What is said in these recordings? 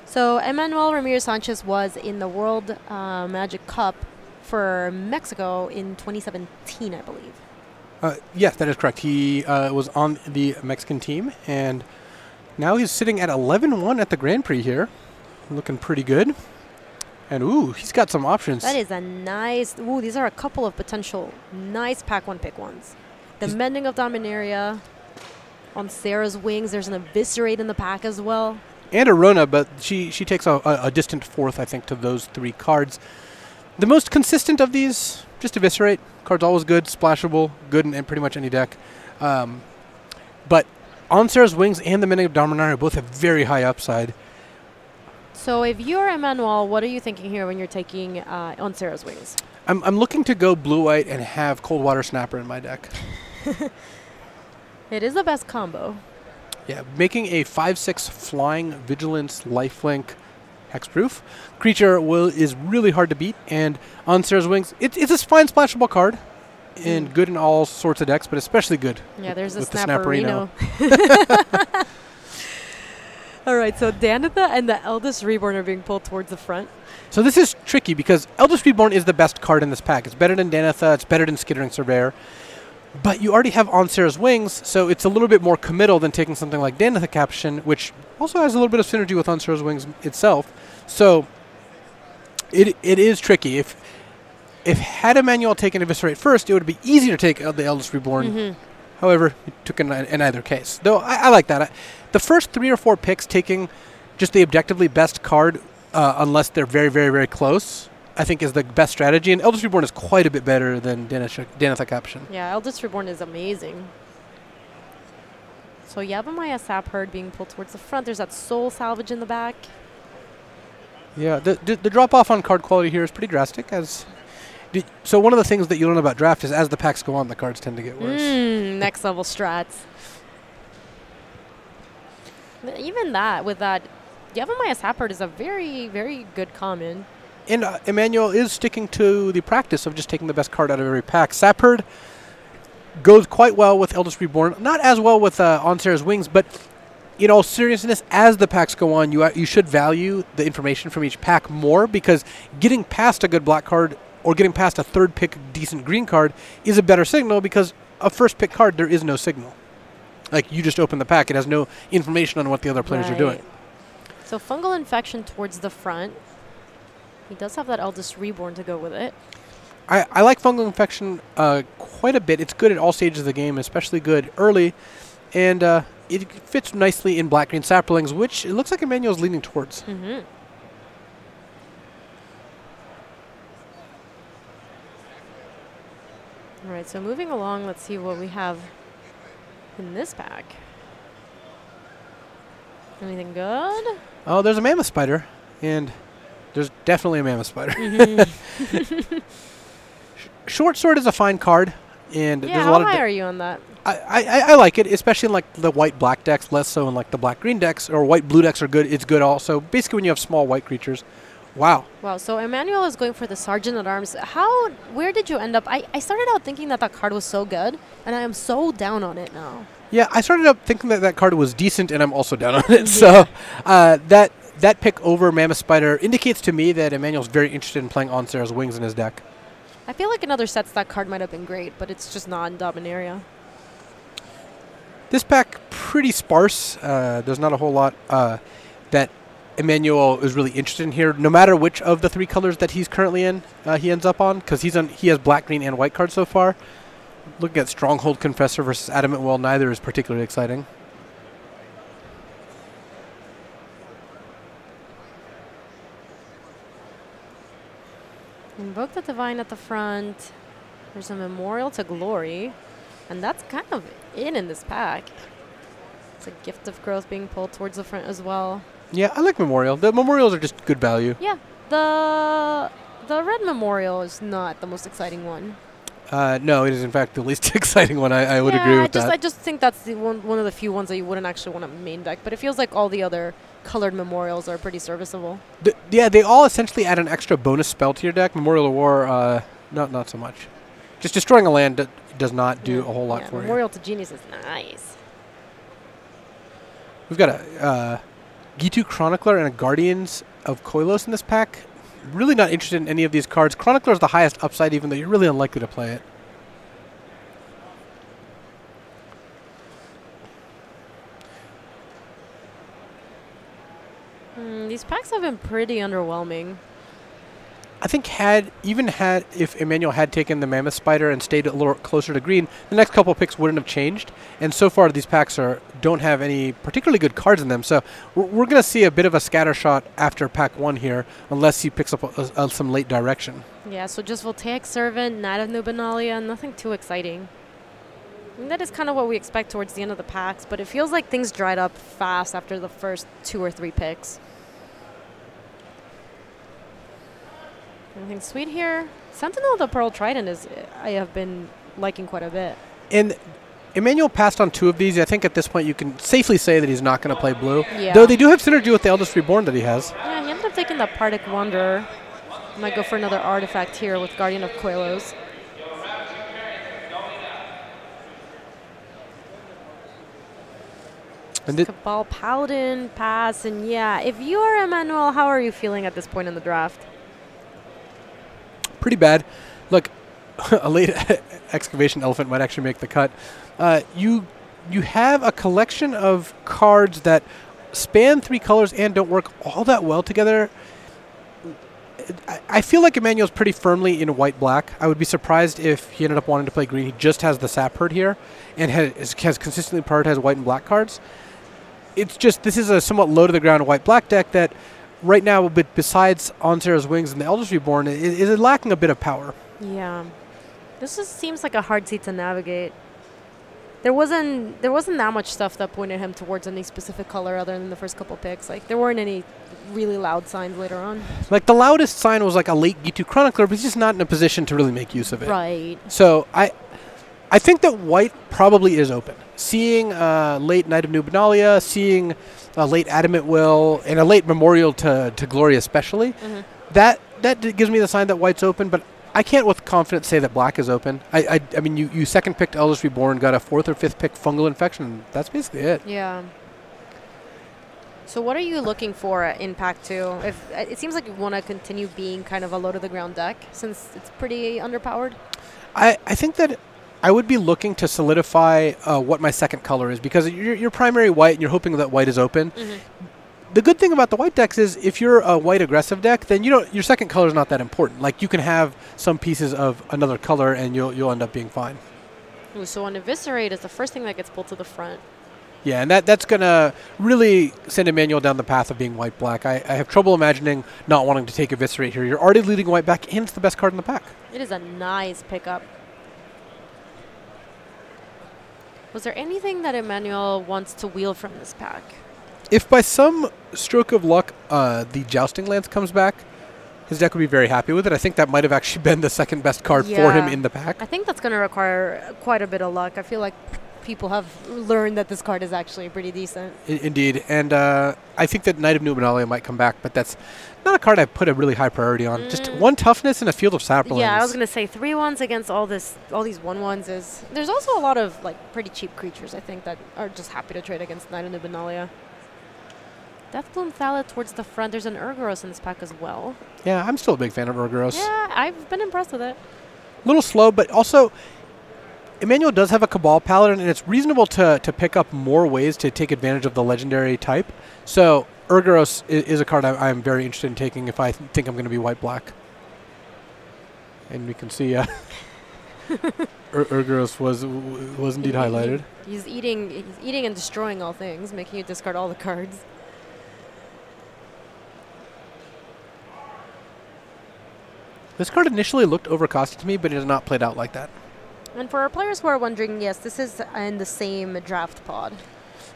So Emmanuel Ramirez Sanchez was in the World Magic Cup for Mexico in 2017, I believe. Yes, that is correct. He was on the Mexican team, and now he's sitting at 11-1 at the Grand Prix here. Looking pretty good. And, ooh, he's got some options. That is a nice... Ooh, these are a couple of potential nice pack one pick ones. The Mending of Dominaria. On Sarah's Wings, there's an Eviscerate in the pack as well. And a Rona, but she takes a distant fourth, I think, to those three cards. The most consistent of these, just Eviscerate. Card's always good, splashable, good in pretty much any deck. But on Sarah's Wings and the Mending of Dominaria both have very high upside. So if you're Emmanuel, what are you thinking here when you're taking on Sarah's Wings? I'm looking to go blue-white and have Cold Water Snapper in my deck. It is the best combo. Yeah, making a 5/6 flying vigilance lifelink hexproof creature is really hard to beat, and on Sarah's Wings, it's a fine splashable card, and good in all sorts of decks, but especially good. Yeah, there's a with Snapperino. All right, so Danitha and the Eldest Reborn are being pulled towards the front. So this is tricky because Eldest Reborn is the best card in this pack. It's better than Danitha, it's better than Skittering Surveyor. But you already have On Sarah's Wings, so it's a little bit more committal than taking something like Danitha Caption, which also has a little bit of synergy with On Sarah's Wings itself. So it is tricky. If had Emmanuel taken Eviscerate first, it would be easier to take the Eldest Reborn. However, he took in either case. Though I like that. The first 3 or 4 picks taking just the objectively best card, unless they're very, very, very close, I think is the best strategy. And Eldest Reborn is quite a bit better than Danitha Caption. Yeah, Eldest Reborn is amazing. So Yavimaya Sapherd being pulled towards the front. There's that Soul Salvage in the back. Yeah, the drop-off on card quality here is pretty drastic. So one of the things that you learn about draft is as the packs go on, the cards tend to get worse. Next level strats. Even that, with that, Yavimaya Sapherd is a very, very good common. And Emmanuel is sticking to the practice of just taking the best card out of every pack. Sapherd goes quite well with Eldest Reborn. Not as well with On Sarah's Wings, but in all seriousness, as the packs go on, you should value the information from each pack more, because getting past a good black card or getting past a third pick decent green card is a better signal, because a first pick card, there is no signal. Like, you just open the pack, it has no information on what the other players are doing. So Fungal Infection towards the front. He does have that Eldest Reborn to go with it. I like Fungal Infection quite a bit. It's good at all stages of the game, especially good early. And it fits nicely in Black-Green Saplings, which it looks like Emmanuel's leaning towards. All right, so moving along, let's see what we have in this pack. Anything good? Oh, there's a Mammoth Spider, and there's definitely a Mammoth Spider. Short Sword is a fine card, and yeah, there's a lot how high are you on that? I like it, especially in like the white-black decks, less so in like the black-green decks, or white-blue decks are good. It's good also. Basically, when you have small white creatures. Wow. Wow, so Emmanuel is going for the Sergeant at Arms. Where did you end up? I started out thinking that card was so good, and I am so down on it now. Yeah, I started out thinking that card was decent, and I'm also down on it. So that pick over Mammoth Spider indicates to me that Emmanuel's very interested in playing On Sarah's Wings in his deck. I feel like in other sets that card might have been great, but it's just not in Dominaria. This pack, pretty sparse. There's not a whole lot that Emmanuel is really interested in here. No matter which of the 3 colors that he's currently in, he ends up on, because he has black, green, and white cards so far. Look at Stronghold Confessor versus Adamant Well. Neither is particularly exciting. Invoke the Divine at the front. There's a Memorial to Glory. And that's kind of in this pack. It's a Gift of Growth being pulled towards the front as well. Yeah, I like Memorial. The Memorials are just good value. Yeah. The red Memorial is not the most exciting one. No, it is in fact the least exciting one. I would agree with that. I just think that's one of the few ones that you wouldn't actually want to main deck. But it feels like all the other colored Memorials are pretty serviceable. Yeah, they all essentially add an extra bonus spell to your deck. Memorial of War, not so much. Just destroying a land does not do a whole lot for you. Memorial to Genius is nice. We've got a Gitu Chronicler and a Guardians of Koilos in this pack. Really not interested in any of these cards. Chronicler is the highest upside, even though you're really unlikely to play it. These packs have been pretty underwhelming. I think if Emmanuel had taken the Mammoth Spider and stayed a little closer to green, the next couple of picks wouldn't have changed. And so far, these packs don't have any particularly good cards in them. So we're going to see a bit of a scatter shot after pack 1 here, unless he picks up some late direction. Yeah, so just Voltaic Servant, Knight of Nubenalia, nothing too exciting. And that is kind of what we expect towards the end of the packs, but it feels like things dried up fast after the first 2 or 3 picks. Anything sweet here? Sentinel of the Pearl Trident I have been liking quite a bit. And Emmanuel passed on 2 of these. I think at this point you can safely say that he's not going to play blue. Yeah. Though they do have synergy with the Eldest Reborn that he has. Yeah, he ended up taking the Partic Wanderer. Might go for another artifact here with Guardian of Koilos. And Cabal Paladin, pass, and yeah, if you are Emmanuel, how are you feeling at this point in the draft? pretty bad. Look, a late excavation elephant might actually make the cut. You have a collection of cards that span 3 colors and don't work all that well together. I feel like Emmanuel's pretty firmly in white-black. I would be surprised if he ended up wanting to play green. He just has the Sap Herd here and has consistently prioritized white and black cards. It's just, this is a somewhat low-to-the-ground white-black deck that right now, but besides Onsera's Wings and the Eldest Reborn, is lacking a bit of power. Yeah. This just seems like a hard seat to navigate. There wasn't that much stuff that pointed him towards any specific color other than the first couple picks. Like, there weren't any really loud signs later on. Like, the loudest sign was like a late Gitu Chronicler, but he's just not in a position to really make use of it. Right. So I think that white probably is open. Seeing late Knight of Nubenalia, seeing a late Adamant Will, and a late Memorial to Glory especially, that gives me the sign that white's open, but I can't with confidence say that black is open. I mean, you second picked Eldest Reborn, got a 4th or 5th pick Fungal Infection, and that's basically it. Yeah. So what are you looking for in Pack 2? If it seems like you want to continue being kind of a low-to-the-ground deck since it's pretty underpowered? I think that I would be looking to solidify what my second color is, because you're primary white and you're hoping that white is open. The good thing about the white decks is if you're a white aggressive deck, then your second color is not that important. Like, you can have some pieces of another color and you'll end up being fine. Ooh, so on Eviscerate is the first thing that gets pulled to the front. Yeah, and that's going to really send Emmanuel down the path of being white-black. I have trouble imagining not wanting to take Eviscerate here. You're already leading white-back, and it's the best card in the pack. It is a nice pickup. Was there anything that Emmanuel wants to wheel from this pack? If by some stroke of luck the Jousting Lance comes back, his deck would be very happy with it. I think that might have actually been the second best card for him in the pack. I think that's going to require quite a bit of luck. I feel like people have learned that this card is actually pretty decent. Indeed. And I think that Knight of Nubenalia might come back, but that's not a card I put a really high priority on. Just 1 toughness and a Field of Saplings. Yeah, I was going to say 3/1s against all these 1/1s is... There's also a lot of like pretty cheap creatures, I think, that are just happy to trade against Knight of Nubenalia. Deathbloom Thalet towards the front. There's an Urgoros in this pack as well. Yeah, I'm still a big fan of Urgoros. Yeah, I've been impressed with it. A little slow, but also Emmanuel does have a Cabal Paladin, and it's reasonable to pick up more ways to take advantage of the legendary type. So Urgoros is a card I'm very interested in taking if I think I'm going to be white-black. And we can see Urgoros was indeed highlighted. He's eating and destroying all things, making you discard all the cards. This card initially looked overcosted to me, but it has not played out like that. And for our players who are wondering, yes, this is in the same draft pod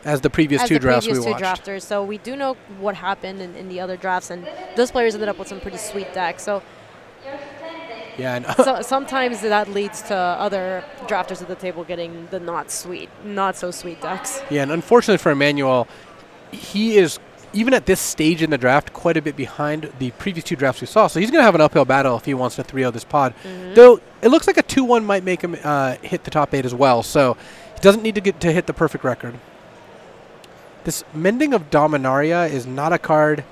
as the previous two drafts we watched. Drafters. So we do know what happened in the other drafts, and those players ended up with some pretty sweet decks. So yeah, so sometimes that leads to other drafters at the table getting the not so sweet decks. Yeah, and unfortunately for Emmanuel, he is, even at this stage in the draft, quite a bit behind the previous 2 drafts we saw. So he's going to have an uphill battle if he wants to 3-0 this pod. Though it looks like a 2-1 might make him hit the top 8 as well. So he doesn't need to get to hit the perfect record. This Mending of Dominaria is not a card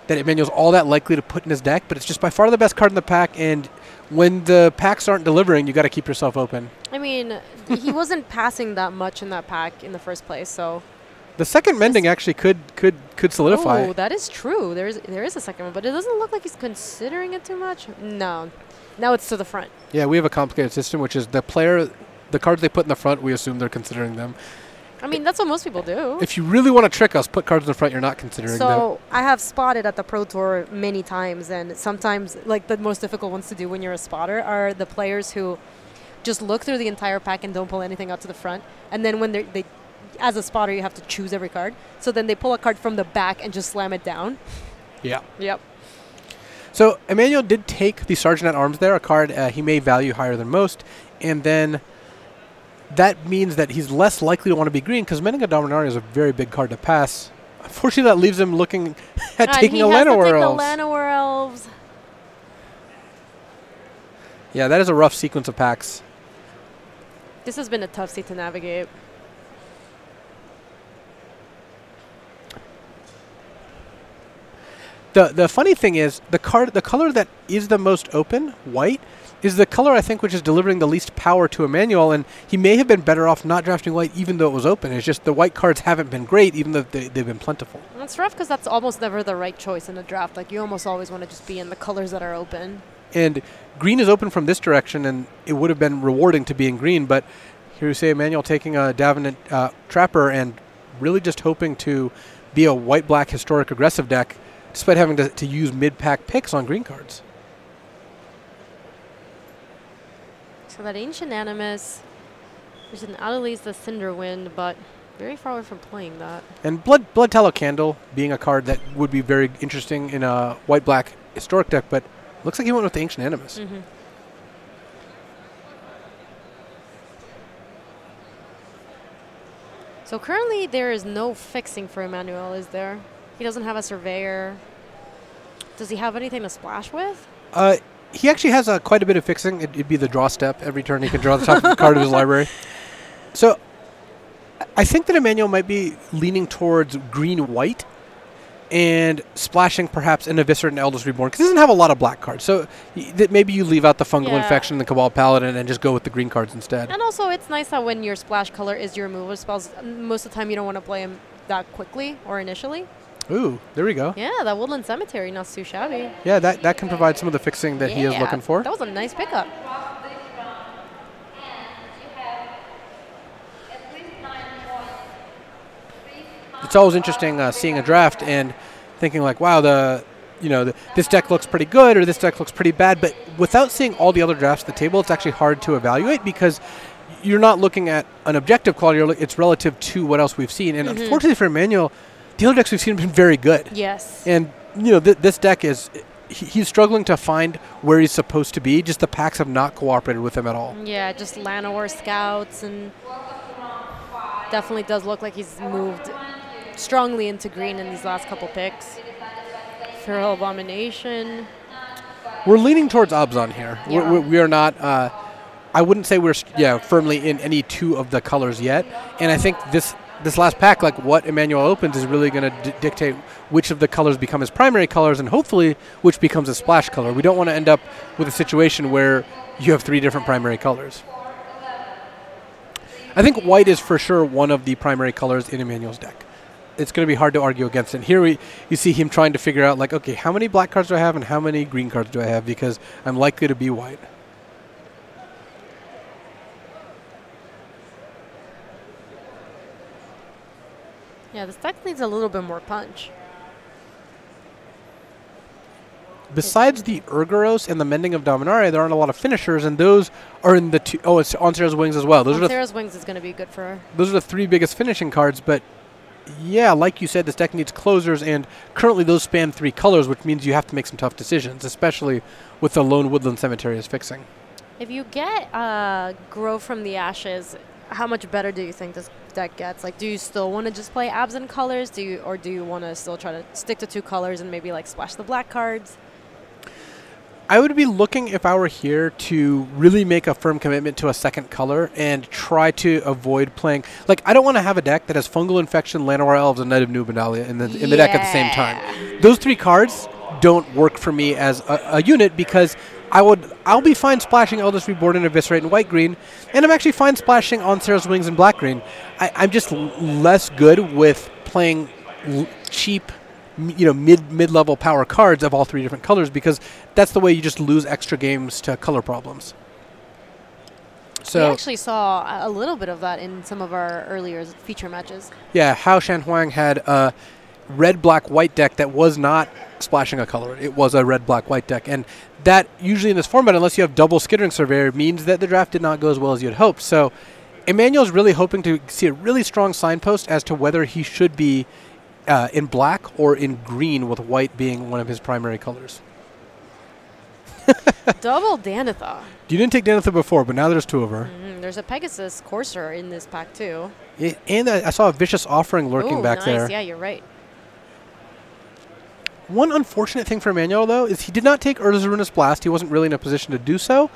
that Emmanuel's all that likely to put in his deck, but it's just by far the best card in the pack, and when the packs aren't delivering, you got to keep yourself open. I mean, he wasn't passing that much in that pack in the first place, so... The second Mending actually could solidify. Oh, that is true. There is a second one, but it doesn't look like he's considering it too much. No. Now it's to the front. Yeah, we have a complicated system, which is the cards they put in the front, we assume they're considering them. I mean, that's what most people do. If you really want to trick us, put cards in the front you're not considering them. So I have spotted at the Pro Tour many times, and sometimes, like, the most difficult ones to do when you're a spotter are the players who just look through the entire pack and don't pull anything out to the front. And then when they as a spotter, you have to choose every card. So then they pull a card from the back and just slam it down. Yeah. Yep. So Emmanuel did take the Sergeant at Arms there, a card he may value higher than most, and then that means that he's less likely to want to be green because Mending of Dominaria is a very big card to pass. Unfortunately, that leaves him looking at taking a Llanowar Elves. Llanowar Elves. Yeah, that is a rough sequence of packs. This has been a tough seat to navigate. The funny thing is, the color that is the most open, white, is the color I think which is delivering the least power to Emmanuel, and he may have been better off not drafting white even though it was open. It's just the white cards haven't been great even though they've been plentiful. That's rough because that's almost never the right choice in a draft. Like, you almost always want to just be in the colors that are open. And green is open from this direction, and it would have been rewarding to be in green, but here you say Emmanuel taking a Davenant Trapper and really just hoping to be a white-black historic aggressive deck despite having to use mid-pack picks on green cards. So that Ancient Animus, there's an Adeliz the Cinderwind, but very far away from playing that. And Blood Tallow Candle being a card that would be very interesting in a white-black historic deck, but looks like he went with the Ancient Animus. Mm-hmm. So currently there is no fixing for Emmanuel, is there? He doesn't have a Surveyor. Does he have anything to splash with? He actually has quite a bit of fixing. It'd be the draw step. Every turn he can draw the top card of his library. So I think that Emmanuel might be leaning towards green-white and splashing perhaps an Eviscerate and Eldest Reborn, because he doesn't have a lot of black cards. So maybe you leave out the Fungal Infection and the Cabal Paladin and just go with the green cards instead. And also, it's nice that when your splash color is your removal spells, most of the time you don't want to play them that quickly or initially. Ooh, there we go. Yeah, that Woodland Cemetery, not too shabby. Yeah, that can provide some of the fixing that he is looking for. That was a nice pickup. It's always interesting seeing a draft and thinking like, wow, this deck looks pretty good or this deck looks pretty bad. But without seeing all the other drafts at the table, it's actually hard to evaluate because you're not looking at an objective quality. It's relative to what else we've seen. And unfortunately for Emmanuel, the other decks we've seen have been very good. Yes. And, this deck is, he's struggling to find where he's supposed to be. Just the packs have not cooperated with him at all. Yeah, just Llanowar Scouts, and definitely does look like he's moved strongly into green in these last couple picks. Feral Abomination. We're leaning towards Abzan here. Yeah. We are not, I wouldn't say we're firmly in any two of the colors yet. And I think this last pack, like what Emmanuel opens, is really going to dictate which of the colors become his primary colors and hopefully which becomes his splash color. We don't want to end up with a situation where you have 3 different primary colors. I think white is for sure one of the primary colors in Emmanuel's deck. It's going to be hard to argue against it. Here you see him trying to figure out, like, okay, how many black cards do I have and how many green cards do I have because I'm likely to be white. Yeah, this deck needs a little bit more punch. Besides the Urgoros and the Mending of Dominaria, there aren't a lot of finishers, and those are in the two. Oh, it's on Sarah's Wings as well. Sarah's Wings is going to be good for her. Those are the 3 biggest finishing cards, but yeah, like you said, this deck needs closers, and currently those span 3 colors, which means you have to make some tough decisions, especially with the Lone Woodland Cemetery as fixing. If you get Grow from the Ashes, how much better do you think this deck gets? Like, do you still want to just play Absent colors? Or do you want to still try to stick to 2 colors and maybe like splash the black cards? I would be looking, if I were here, to really make a firm commitment to a second color and try to avoid playing. Like, I don't want to have a deck that has Fungal Infection, Llanowar Elves, and Knight of New Benalia in the deck at the same time. Those 3 cards don't work for me as a unit because I'll be fine splashing Eldest Reborn and Eviscerate in white-green, and I'm actually fine splashing On Sarah's Wings in black-green. I'm just less good with playing cheap, mid-level power cards of all 3 different colors because that's the way you just lose extra games to color problems. So we actually saw a little bit of that in some of our earlier feature matches. Yeah, Hao Shan Huang had a red-black-white deck that was not splashing a color. It was a red-black-white deck, and that usually in this format, unless you have double Skittering Surveyor, means that the draft did not go as well as you had hoped. So Emmanuel's really hoping to see a really strong signpost as to whether he should be in black or in green, with white being one of his primary colors. Double Danitha. You didn't take Danitha before, but now there's 2 of her. There's a Pegasus Courser in this pack, too. And I saw a Vicious Offering lurking back there. Yeah, you're right. One unfortunate thing for Emmanuel, though, is he did not take Urza's Ruinous Blast. He wasn't really in a position to do so.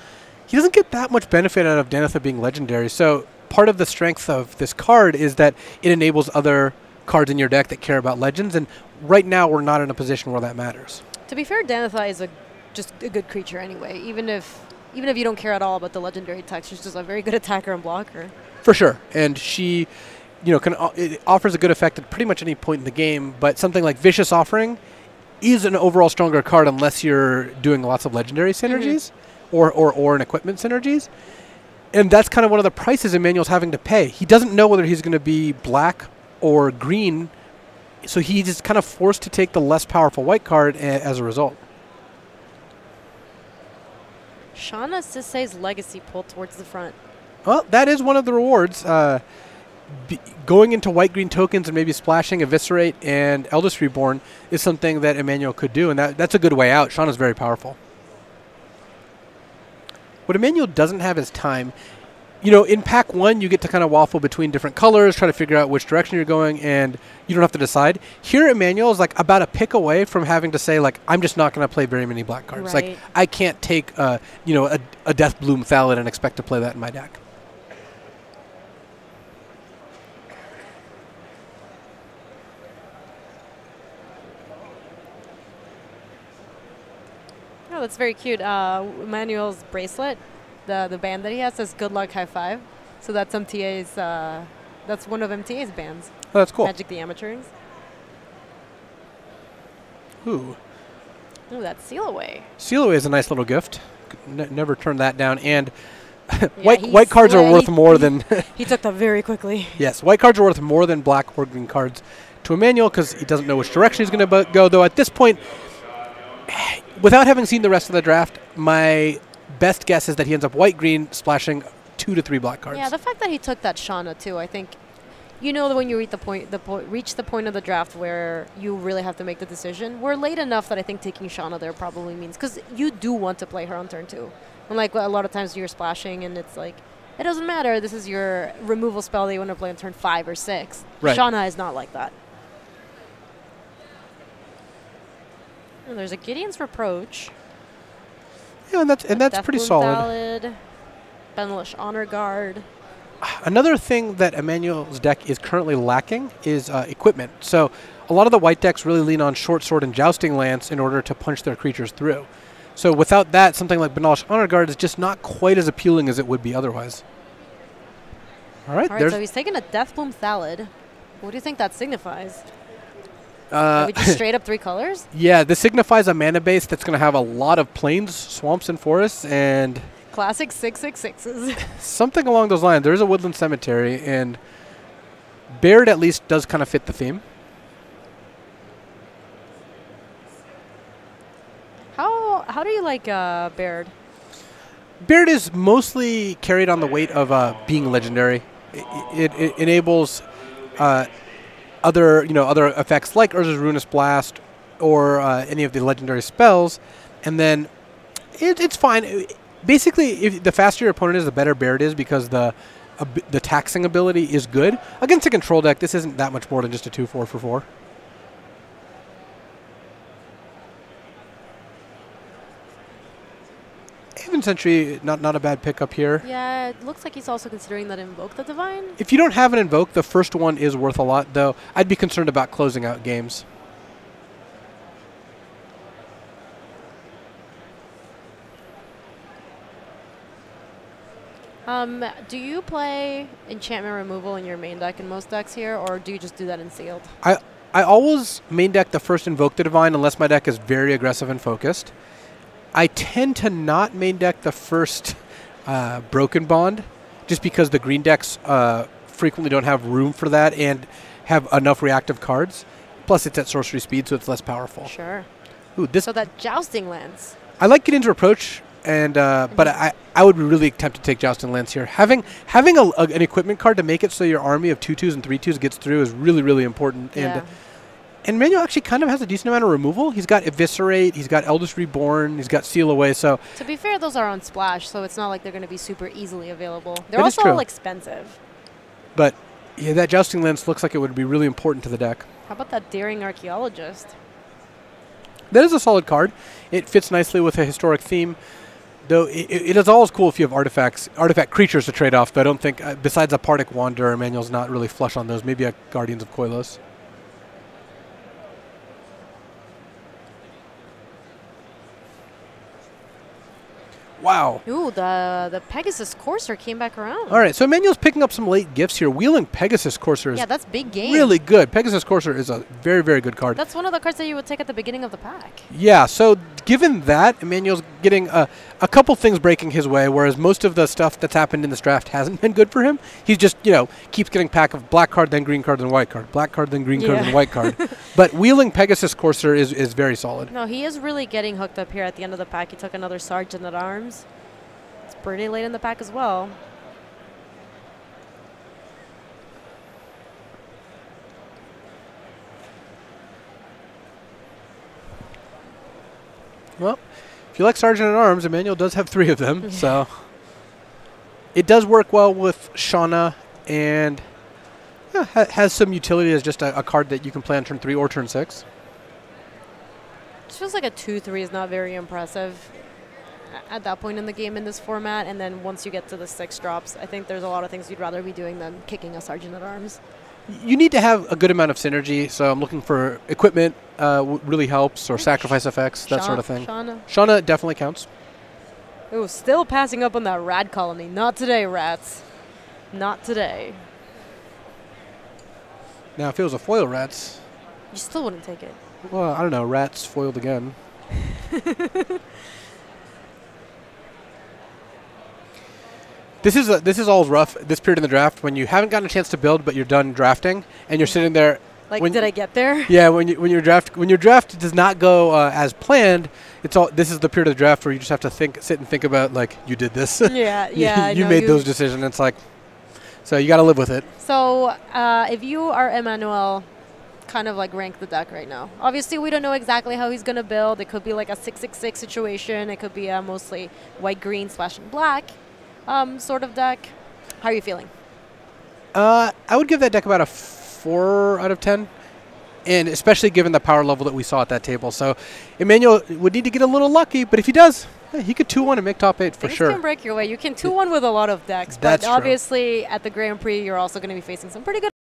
He doesn't get that much benefit out of Danitha being legendary, so part of the strength of this card is that it enables other cards in your deck that care about legends, and right now we're not in a position where that matters. To be fair, Danitha is just a good creature anyway. Even if you don't care at all about the legendary text, she's just a very good attacker and blocker. For sure, and she, it offers a good effect at pretty much any point in the game. But something like Vicious Offering is an overall stronger card unless you're doing lots of legendary synergies or an equipment synergies. And that's kind of one of the prices Emmanuel's having to pay. He doesn't know whether he's going to be black or green, so he's just kind of forced to take the less powerful white card as a result. Shauna Sisei's Legacy pulled towards the front. Well, that is one of the rewards. Going into white-green tokens and maybe splashing Eviscerate and Eldest Reborn is something that Emmanuel could do, and that's a good way out. Shauna's very powerful. What Emmanuel doesn't have is time. In pack 1, you get to kind of waffle between different colors, try to figure out which direction you're going, and you don't have to decide. Here, Emmanuel is like about a pick away from having to say, like, I'm just not going to play very many black cards. Right. Like, I can't take, a Deathbloom Thallid and expect to play that in my deck. Oh, that's very cute. Emmanuel's bracelet, the band that he has says "Good luck, high five." So that's MTA's. That's one of MTA's bands. Oh, that's cool. Magic the Amateurings. Ooh, that's Seal Away. Seal Away is a nice little gift. Never turn that down. And white cards are worth more than. He took that very quickly. Yes, white cards are worth more than black or green cards to Emmanuel because he doesn't know which direction he's going to go. Though at this point, without having seen the rest of the draft, my best guess is that he ends up white-green, splashing 2 to 3 black cards. Yeah, the fact that he took that Shauna too, I think, that when you reach the point of the draft where you really have to make the decision, we're late enough that I think taking Shauna there probably means, because you do want to play her on turn 2. Unlike a lot of times you're splashing and it's like, it doesn't matter, this is your removal spell that you want to play on turn 5 or 6. Right. Shauna is not like that. And there's a Gideon's Reproach. Yeah, and that's pretty solid. Thallid, Benelish Honor Guard. Another thing that Emmanuel's deck is currently lacking is equipment. So a lot of the white decks really lean on Short Sword and Jousting Lance in order to punch their creatures through. So without that, something like Benelish Honor Guard is just not quite as appealing as it would be otherwise. All right, so he's taking a Deathbloom Thallid. What do you think that signifies? We just straight up 3 colors? Yeah, this signifies a mana base that's going to have a lot of plains, swamps, and forests, and classic 6/6/6s. Something along those lines. There's a Woodland Cemetery, and Baird at least does kind of fit the theme. How do you like Baird? Baird is mostly carried on the weight of being legendary. It enables other effects like Urza's Ruinous Blast or any of the legendary spells, and then it's fine. Basically, if the faster your opponent is, the better Baird is, because the taxing ability is good. Against a control deck, this isn't that much more than just a 2/4 for 4. Ancient Sentry, not a bad pickup here. Yeah, it looks like he's also considering that Invoke the Divine. If you don't have an Invoke, the first one is worth a lot, though. I'd be concerned about closing out games. Do you play enchantment removal in your main deck in most decks here, or do you just do that in sealed? I always main deck the first Invoke the Divine unless my deck is very aggressive and focused. I tend to not main deck the first Broken Bond, just because the green decks frequently don't have room for that and have enough reactive cards. Plus, it's at sorcery speed, so it's less powerful. Sure. Ooh, this. So that Jousting lands. I like Gideon's Reproach, and but I would be really tempted to take Jousting Lance here. Having an equipment card to make it so your army of 2/2s and 3/2s gets through is really, really important. Yeah. And Emmanuel actually kind of has a decent amount of removal. He's got Eviscerate, he's got Eldest Reborn, he's got Seal Away. So to be fair, those are on Splash, so it's not like they're going to be super easily available. They're that is also true. all expensive. But yeah, that Jousting Lance looks like it would be really important to the deck. How about that Daring Archaeologist? That is a solid card. It fits nicely with a historic theme. Though it is always cool if you have artifact creatures to trade off. But I don't think, besides a Partic Wanderer, Emmanuel's not really flush on those. Maybe a Guardians of Koilos. Wow. Ooh, the Pegasus Courser came back around. All right, so Emmanuel's picking up some late gifts here. Wheeling Pegasus Courser is that's big game. really good. Pegasus Courser is a very, very good card. That's one of the cards that you would take at the beginning of the pack. Yeah, so given that, Emmanuel's getting a couple things breaking his way, whereas most of the stuff that's happened in this draft hasn't been good for him. He's just, keeps getting pack of black card, then green card, then white card. Black card, then green card, then white card. But Wheeling Pegasus Courser is very solid. No, he is really getting hooked up here at the end of the pack. He took another Sergeant at Arms. It's pretty late in the pack as well. Well, if you like Sergeant at Arms, Emmanuel does have 3 of them, so it does work well with Shauna, and has some utility as just a card that you can play on turn 3 or turn 6. It feels like a 2/3 is not very impressive at that point in the game in this format, and then once you get to the 6 drops, I think there's a lot of things you'd rather be doing than kicking a Sergeant at Arms. You need to have a good amount of synergy, so I'm looking for equipment really helps, or sacrifice effects, that sort of thing. Shauna definitely counts. Ooh, still passing up on that Rad Colony. Not today, rats. Not today. Now, if it was a foil rats... You still wouldn't take it. Well, I don't know. Rats foiled again. This is all rough, this period in the draft, when you haven't gotten a chance to build, but you're done drafting, and you're sitting there. Like, did I get there? Yeah, when your draft does not go as planned, this is the period of the draft where you just have to sit and think about, like, you did this. Yeah, you made those decisions. It's like, so you got to live with it. So if you are Emmanuel, kind of like rank the deck right now. Obviously, we don't know exactly how he's gonna build. It could be like a 6/6/6 situation. It could be a mostly white-green / black. Sort of deck. How are you feeling? I would give that deck about a 4 out of 10, and especially given the power level that we saw at that table. So Emmanuel would need to get a little lucky, but if he does, he could 2-1 and make top 8 for sure. Things can break your way. You can 2-1 with a lot of decks, That's but obviously at the Grand Prix, you're also going to be facing some pretty good